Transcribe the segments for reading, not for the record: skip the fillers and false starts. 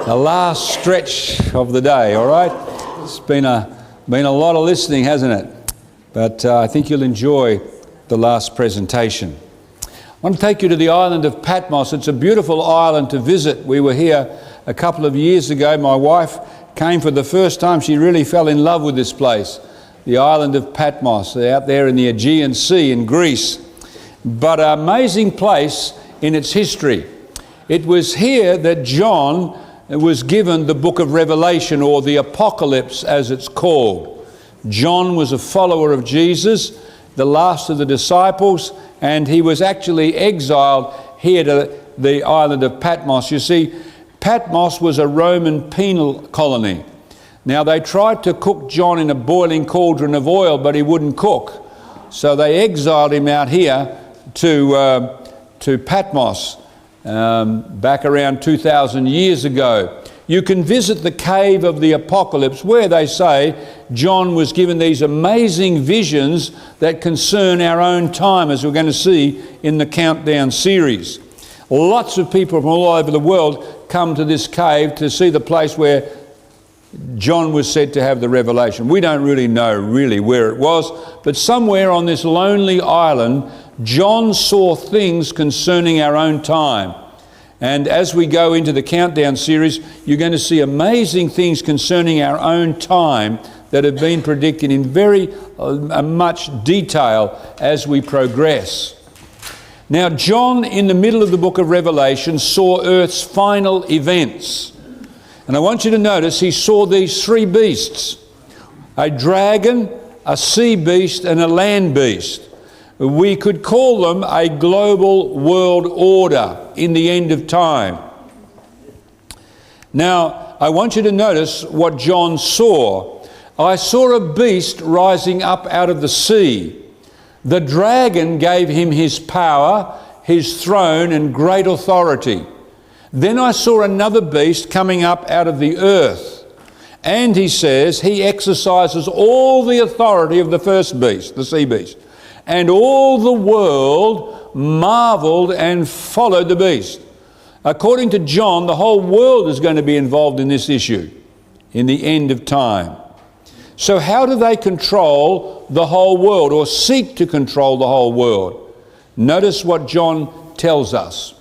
the last stretch of the day, all right? It's been a lot of listening, hasn't it? But I think you'll enjoy the last presentation. I want to take you to the island of Patmos. It's a beautiful island to visit. We were here a couple of years ago. My wife came for the first time. She really fell in love with this place, the island of Patmos, out there in the Aegean Sea in Greece. But an amazing place in its history. It was here that John was given the book of Revelation, or the Apocalypse as it's called. John was a follower of Jesus, the last of the disciples, and he was actually exiled here to the island of Patmos. You see, Patmos was a Roman penal colony. Now, they tried to cook John in a boiling cauldron of oil, but he wouldn't cook. So they exiled him out here to Patmos back around 2,000 years ago. You can visit the cave of the Apocalypse, where they say John was given these amazing visions that concern our own time, as we're going to see in the Countdown series. Lots of people from all over the world come to this cave to see the place where John was said to have the revelation. We don't really know where it was, but somewhere on this lonely island, John saw things concerning our own time. And as we go into the Countdown series, you're going to see amazing things concerning our own time that have been predicted in very much detail as we progress. Now, John, in the middle of the book of Revelation, saw Earth's final events. And I want you to notice he saw these three beasts: a dragon, a sea beast, and a land beast. We could call them a global world order in the end of time. Now, I want you to notice what John saw. I saw a beast rising up out of the sea. The dragon gave him his power, his throne, and great authority. Then I saw another beast coming up out of the earth. And he says he exercises all the authority of the first beast, the sea beast. And all the world marveled and followed the beast. According to John, the whole world is going to be involved in this issue in the end of time. So how do they control the whole world, or seek to control the whole world? Notice what John tells us.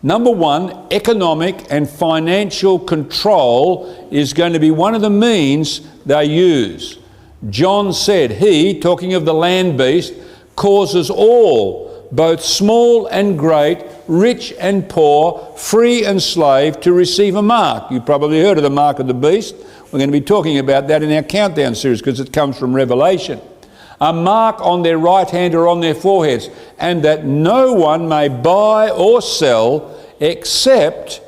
Number one, economic and financial control is going to be one of the means they use. John said he, talking of the land beast, causes all, both small and great, rich and poor, free and slave, to receive a mark. You've probably heard of the mark of the beast. We're going to be talking about that in our Countdown series because it comes from Revelation. A mark on their right hand or on their foreheads, and that no one may buy or sell except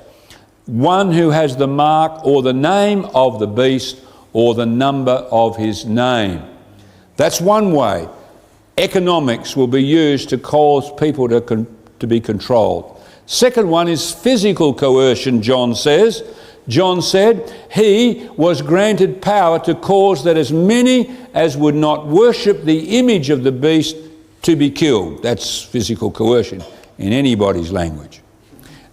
one who has the mark or the name of the beast or the number of his name. That's one way. Economics will be used to cause people to be controlled. Second one is physical coercion, John says. John said he was granted power to cause that as many as would not worship the image of the beast to be killed. That's physical coercion in anybody's language.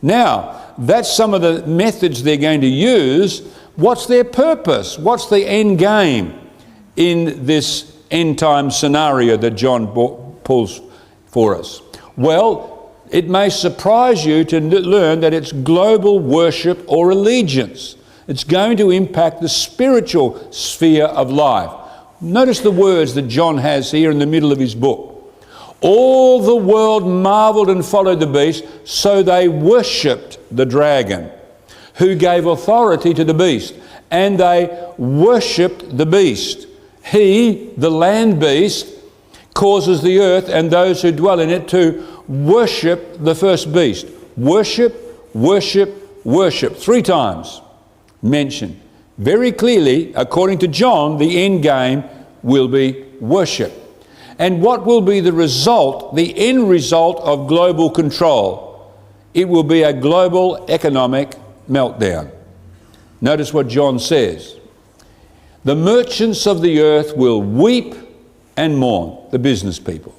Now, that's some of the methods they're going to use. What's their purpose? What's the end game in this end time scenario that John pulls for us? Well, it may surprise you to learn that it's global worship or allegiance. It's going to impact the spiritual sphere of life. Notice the words that John has here in the middle of his book. All the world marveled and followed the beast, so they worshipped the dragon, who gave authority to the beast, and they worshipped the beast. He, the land beast, causes the earth and those who dwell in it to worship the first beast. Worship, worship, worship. 3 times mentioned. Very clearly, according to John, the end game will be worship. And what will be the result, the end result of global control? It will be a global economic meltdown. Notice what John says. The merchants of the earth will weep and mourn, the business people.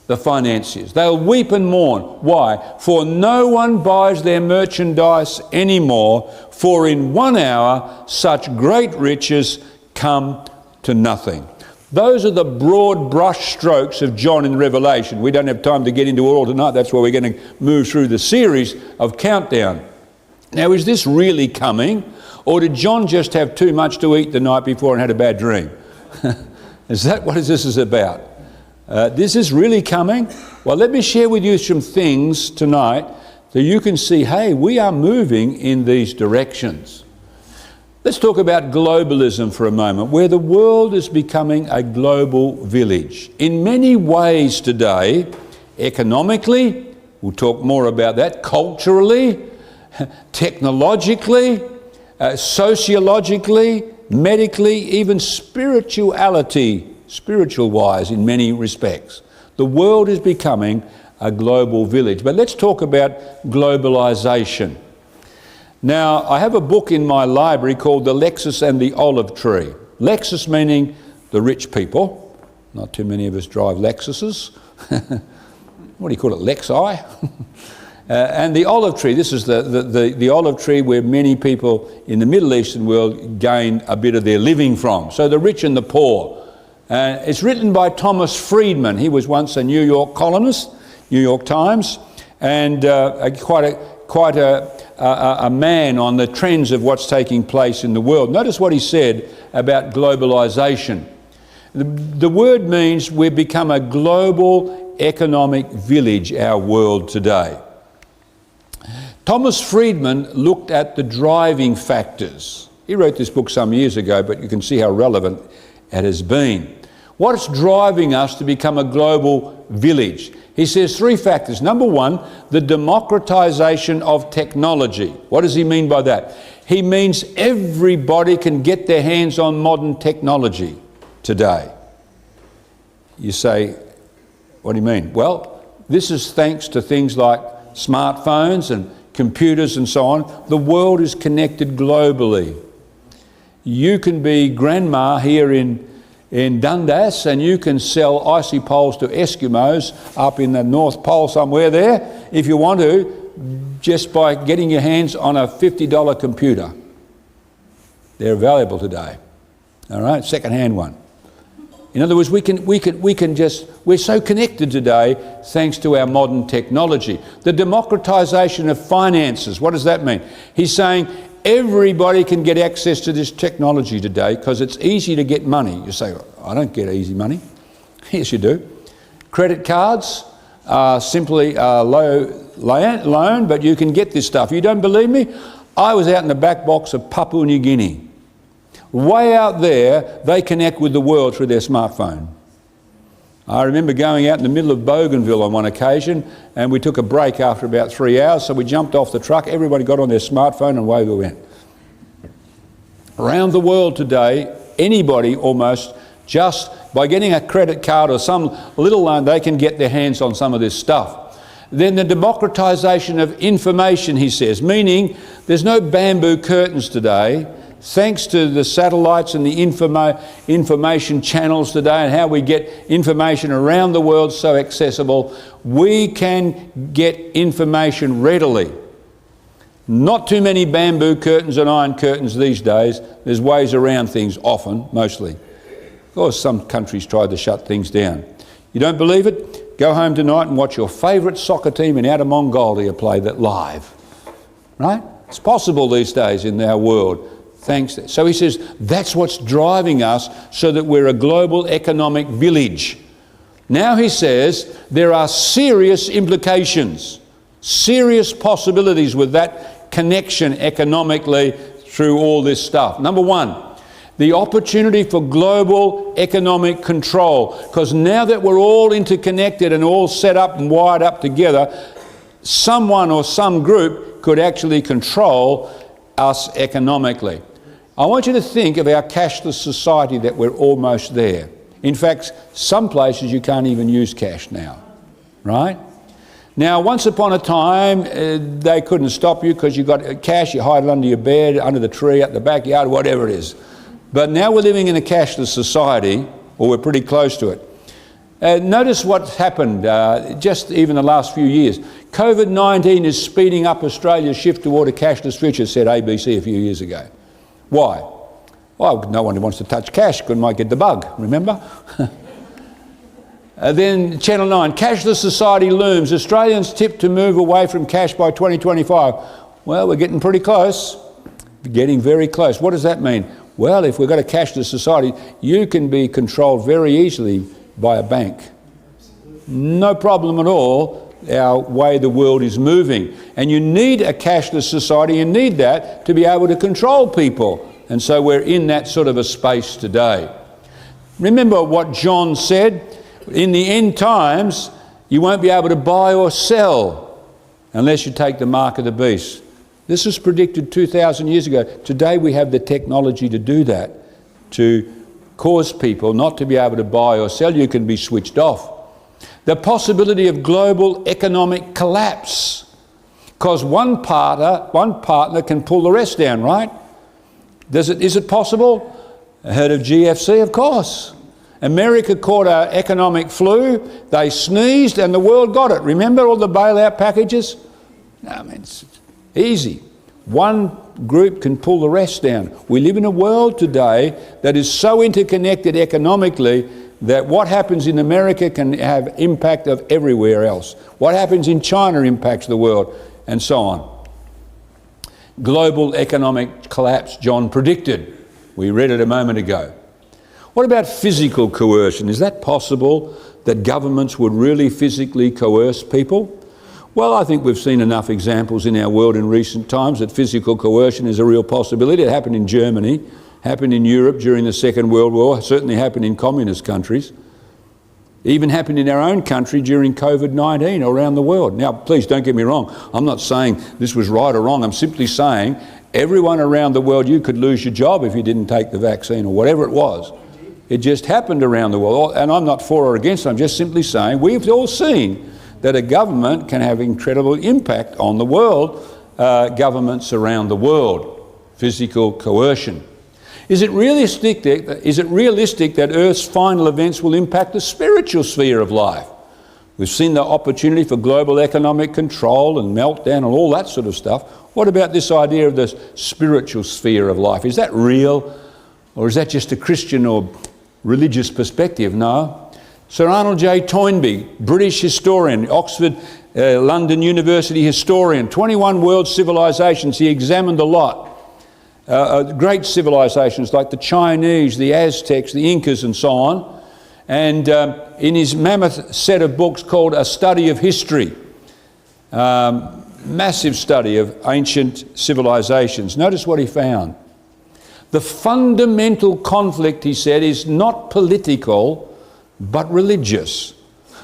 the financiers. They'll weep and mourn. Why? For no one buys their merchandise anymore, for in 1 hour such great riches come to nothing. Those are the broad brush strokes of John in Revelation. We don't have time to get into it all tonight. That's why we're going to move through the series of Countdown. Now, is this really coming? Or did John just have too much to eat the night before and had a bad dream? Is that what this is about? This is really coming? Well, let me share with you some things tonight so you can see, hey, we are moving in these directions. Let's talk about globalism for a moment, where the world is becoming a global village. In many ways today, economically, we'll talk more about that, culturally, technologically, sociologically, medically, even spiritual-wise in many respects. The world is becoming a global village. But let's talk about globalization. Now, I have a book in my library called The Lexus and the Olive Tree. Lexus meaning the rich people. Not too many of us drive Lexuses. What do you call it, Lexi? And the olive tree, this is the olive tree where many people in the Middle Eastern world gain a bit of their living from. So the rich and the poor. It's written by Thomas Friedman. He was once a New York columnist, New York Times, and quite a man on the trends of what's taking place in the world. Notice what he said about globalization. The word means we've become a global economic village, our world today. Thomas Friedman looked at the driving factors. He wrote this book some years ago, but you can see how relevant it has been. What's driving us to become a global village? He says 3 factors. Number 1, the democratization of technology. What does he mean by that? He means everybody can get their hands on modern technology today. You say, what do you mean? Well, this is thanks to things like smartphones and computers and so on. The world is connected globally. You can be grandma here in Dundas and you can sell icy poles to Eskimos up in the North Pole somewhere there, if you want to, just by getting your hands on a $50 computer. They're valuable today. All right, second-hand one. In other words, we're so connected today thanks to our modern technology. The democratization of finances, what does that mean? He's saying everybody can get access to this technology today because it's easy to get money. You say, I don't get easy money. Yes, you do. Credit cards are simply a low loan, but you can get this stuff. You don't believe me? I was out in the back box of Papua New Guinea. Way out there, they connect with the world through their smartphone. I remember going out in the middle of Bougainville on one occasion, and we took a break after about 3 hours, so we jumped off the truck, everybody got on their smartphone, and away we went. Around the world today, anybody almost, just by getting a credit card or some little loan, they can get their hands on some of this stuff. Then the democratization of information, he says, meaning there's no bamboo curtains today. Thanks to the satellites and the information channels today and how we get information around the world so accessible, we can get information readily. Not too many bamboo curtains and iron curtains these days. There's ways around things often, mostly. Of course, some countries tried to shut things down. You don't believe it? Go home tonight and watch your favourite soccer team in Outer Mongolia play that live. Right? It's possible these days in our world. Thanks. So he says that's what's driving us so that we're a global economic village. Now he says there are serious implications, serious possibilities with that connection economically through all this stuff. Number 1, the opportunity for global economic control. Because now that we're all interconnected and all set up and wired up together, someone or some group could actually control us economically. I want you to think of our cashless society that we're almost there. In fact, some places you can't even use cash now, right? Now, once upon a time, they couldn't stop you because you got cash, you hide it under your bed, under the tree, at the backyard, whatever it is. But now we're living in a cashless society, or we're pretty close to it. Notice what's happened just even the last few years. COVID-19 is speeding up Australia's shift toward a cashless future, said ABC a few years ago. Why? Well, no one wants to touch cash, might get the bug, remember? Then Channel 9, cashless society looms. Australians tipped to move away from cash by 2025. Well, we're getting pretty close. Getting very close. What does that mean? Well, if we've got a cashless society, you can be controlled very easily by a bank. No problem at all, our way the world is moving. And you need a cashless society, you need that to be able to control people. And so we're in that sort of a space today. Remember what John said? In the end times, you won't be able to buy or sell unless you take the mark of the beast. This was predicted 2,000 years ago. Today we have the technology to do that, to cause people not to be able to buy or sell. You can be switched off. The possibility of global economic collapse, because one partner can pull the rest down, right? Is it possible? Heard of GFC? Of course. America caught an economic flu, they sneezed and the world got it. Remember all the bailout packages? I mean, it's easy. One group can pull the rest down. We live in a world today that is so interconnected economically that what happens in America can have impact of everywhere else. What happens in China impacts the world, and so on. Global economic collapse, John predicted. We read it a moment ago. What about physical coercion? Is that possible that governments would really physically coerce people? Well, I think we've seen enough examples in our world in recent times that physical coercion is a real possibility. It happened in Germany, happened in Europe during the Second World War, certainly happened in communist countries, even happened in our own country during COVID-19 around the world. Now, please don't get me wrong. I'm not saying this was right or wrong. I'm simply saying everyone around the world, you could lose your job if you didn't take the vaccine or whatever it was. It just happened around the world. And I'm not for or against it. I'm just simply saying we've all seen that a government can have incredible impact on the world, governments around the world. Physical coercion. Is it realistic that Earth's final events will impact the spiritual sphere of life? We've seen the opportunity for global economic control and meltdown and all that sort of stuff. What about this idea of the spiritual sphere of life? Is that real, or is that just a Christian or religious perspective? No. Sir Arnold J. Toynbee, British historian, Oxford, London University historian, 21 world civilizations, he examined a lot. Great civilizations like the Chinese, the Aztecs, the Incas and so on. And in his mammoth set of books called A Study of History, massive study of ancient civilizations, notice what he found. The fundamental conflict, he said, is not political, but religious.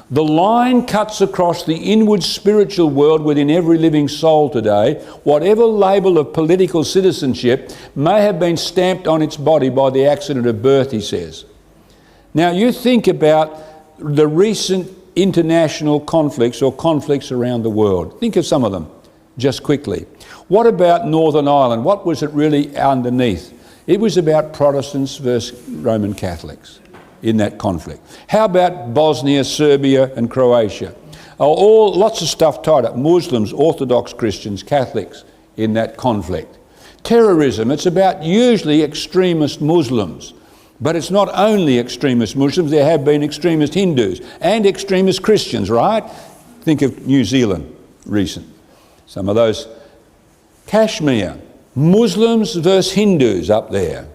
The line cuts across the inward spiritual world within every living soul today. Whatever label of political citizenship may have been stamped on its body by the accident of birth, he says. Now you think about the recent international conflicts or conflicts around the world. Think of some of them, just quickly. What about Northern Ireland? What was it really underneath? It was about Protestants versus Roman Catholics in that conflict. How about Bosnia, Serbia and Croatia? Lots of stuff tied up. Muslims, Orthodox Christians, Catholics in that conflict. Terrorism, it's about usually extremist Muslims. But it's not only extremist Muslims, there have been extremist Hindus and extremist Christians, right? Think of New Zealand, recent. Some of those. Kashmir, Muslims versus Hindus up there.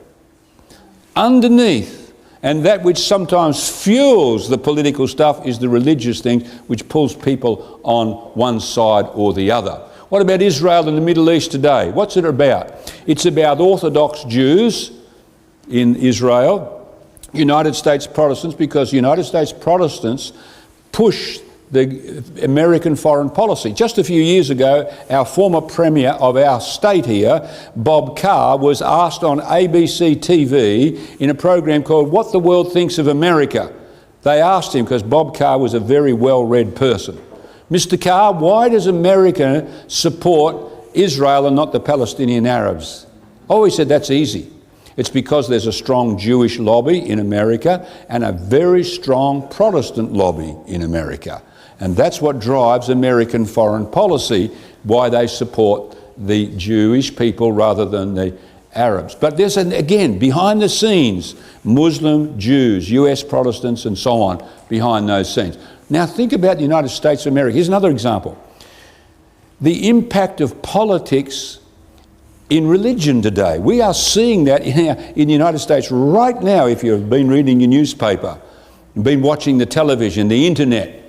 Underneath, and that which sometimes fuels the political stuff is the religious thing which pulls people on one side or the other. What about Israel and the Middle East today? What's it about? It's about Orthodox Jews in Israel, United States Protestants, because United States Protestants push the American foreign policy. Just a few years ago, our former Premier of our state here, Bob Carr, was asked on ABC TV in a program called What the World Thinks of America. They asked him, because Bob Carr was a very well-read person, Mr. Carr, why does America support Israel and not the Palestinian Arabs? Oh, he said, that's easy. It's because there's a strong Jewish lobby in America and a very strong Protestant lobby in America. And that's what drives American foreign policy, why they support the Jewish people rather than the Arabs. But there's, again, behind the scenes, Muslim, Jews, US Protestants and so on, behind those scenes. Now think about the United States of America. Here's another example. The impact of politics in religion today. We are seeing that in the United States right now. If you've been reading your newspaper, been watching the television, the internet,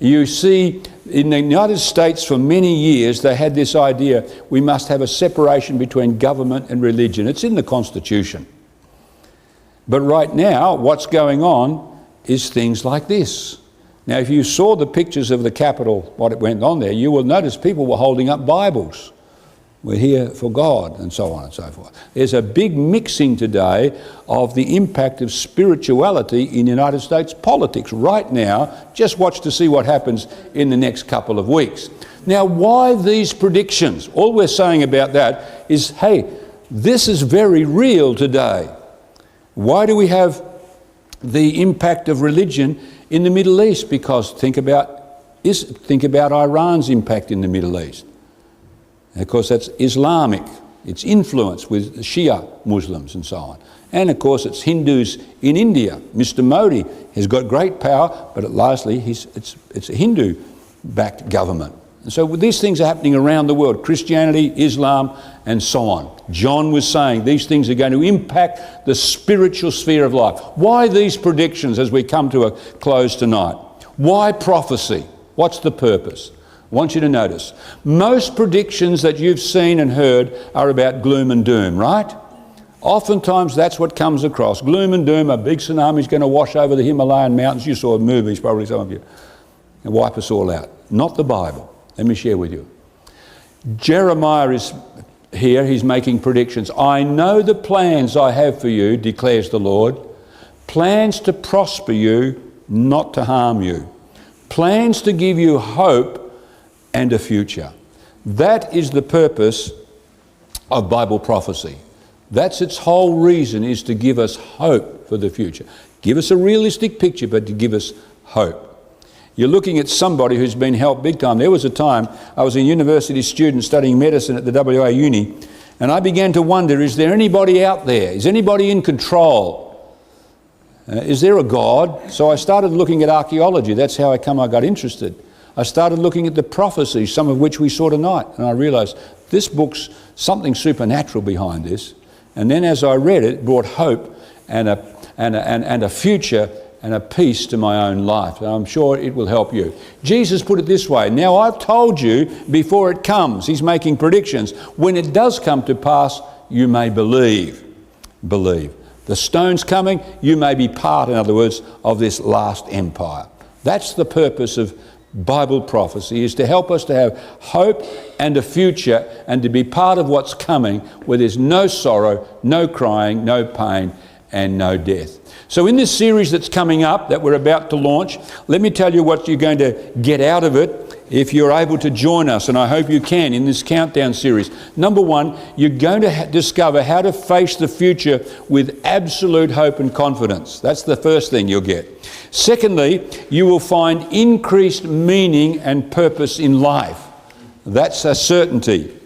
you see in the United States for many years they had this idea we must have a separation between government and religion. It's in the Constitution. But right now what's going on is things like this. Now if you saw the pictures of the Capitol, what it went on there, you will notice people were holding up Bibles. We're here for God and so on and so forth. There's a big mixing today of the impact of spirituality in United States politics right now. Just watch to see what happens in the next couple of weeks. Now, why these predictions? All we're saying about that is, hey, this is very real today. Why do we have the impact of religion in the Middle East? Because think about Iran's impact in the Middle East. And of course, that's Islamic. It's influence with Shia Muslims and so on. And of course, it's Hindus in India. Mr. Modi has got great power, but lastly, it's a Hindu-backed government. And so these things are happening around the world. Christianity, Islam, and so on. John was saying these things are going to impact the spiritual sphere of life. Why these predictions as we come to a close tonight? Why prophecy? What's the purpose? I want you to notice, most predictions that you've seen and heard are about gloom and doom, right? Oftentimes that's what comes across. Gloom and doom, a big tsunami's going to wash over the Himalayan mountains. You saw movies, probably some of you, and wipe us all out. Not the Bible. Let me share with you. Jeremiah is here, he's making predictions. I know the plans I have for you, declares the Lord. Plans to prosper you, not to harm you. Plans to give you hope and a future. That is the purpose of Bible prophecy. That's its whole reason, is to give us hope for the future. Give us a realistic picture, but to give us hope. You're looking at somebody who's been helped big time. There was a time I was a university student studying medicine at the WA Uni, and I began to wonder, is there anybody out there? Is anybody in control? Is there a God? So I started looking at archaeology. That's how I got interested. I started looking at the prophecies, some of which we saw tonight, and I realised this book's something supernatural behind this. And then as I read it, it brought hope and a future and a peace to my own life. And I'm sure it will help you. Jesus put it this way, now I've told you before it comes. He's making predictions. When it does come to pass, you may believe. Believe. The stone's coming, you may be part, in other words, of this last empire. That's the purpose of Bible prophecy, is to help us to have hope and a future and to be part of what's coming where there's no sorrow, no crying, no pain and no death. So in this series that's coming up that we're about to launch, let me tell you what you're going to get out of it if you're able to join us, and I hope you can, in this countdown series. Number one, you're going to discover how to face the future with absolute hope and confidence. That's the first thing you'll get. Secondly, you will find increased meaning and purpose in life. That's a certainty.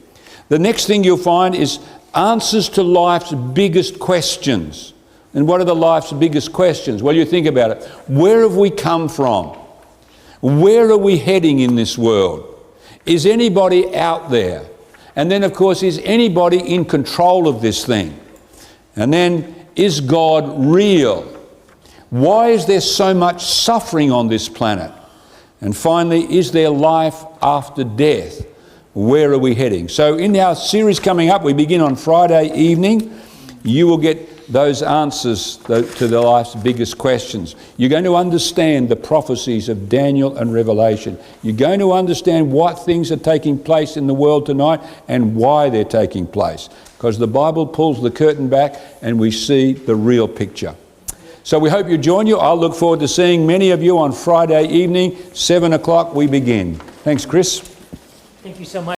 The next thing you'll find is answers to life's biggest questions. And what are the life's biggest questions? Well, you think about it. Where have we come from? Where are we heading in this world? Is anybody out there? And then, of course, is anybody in control of this thing? And then, is God real? Why is there so much suffering on this planet? And finally, is there life after death? Where are we heading? So in our series coming up, we begin on Friday evening. You will get those answers to the life's biggest questions. You're going to understand the prophecies of Daniel and Revelation. You're going to understand what things are taking place in the world tonight and why they're taking place. Because the Bible pulls the curtain back and we see the real picture. So we hope you join you. I'll look forward to seeing many of you on Friday evening, 7 o'clock we begin. Thanks, Chris. Thank you so much.